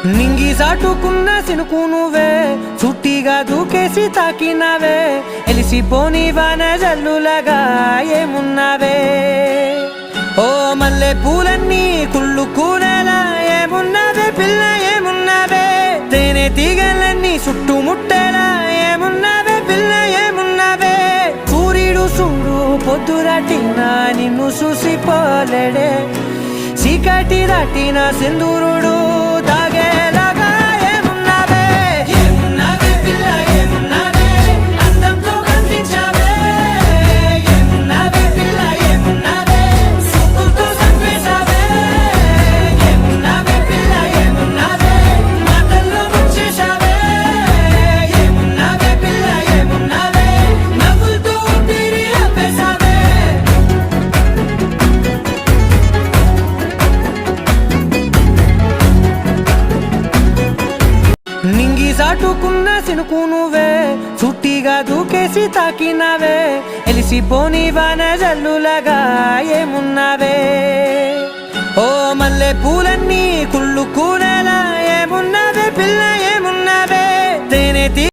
నింగి సాటుకున్న సినుకు నువ్వే చుట్టిగా దూకేసి తాకినావే ఎలిసిపోని వాన జల్లులగా ఏమున్నావే ఓ మల్లె పూలన్నీ కుళ్ళు కూనేలా ఏమున్నావే పిల్ల ఏమున్నావే తేనె తీగలన్నీ చుట్టుముట్టేలా ఏమున్నావే పిల్ల ఏమున్నావే సూర్యుడు చూడు పొద్దురాటినా నిన్ను చూసిపోలేడే చీకటి దాటిన సింధూరుడు తాగేలాగా ఏమున్నావే ఏమున్నావే పిల్ల ఏమున్నావే అందంతో కనిపించావే ఏమున్నావే పిల్ల ఏమున్నావే సుక్కుతో చంపేశావే ఏమున్నావే పిల్ల ఏమున్నావే మాటల్లో ముంచేశావే ఏమున్నావే పిల్ల ఏమున్నావే నవ్వులతో ఊపిరి ఆపేశావే నింగి సాటుకున్న సినుకు నువ్వే చుట్టిగా దూకేసి తాకినావే ఎలిసిపోని వాన జల్లులగా ఏమున్నావే ఓ మల్లె పూలన్నీ కుళ్ళు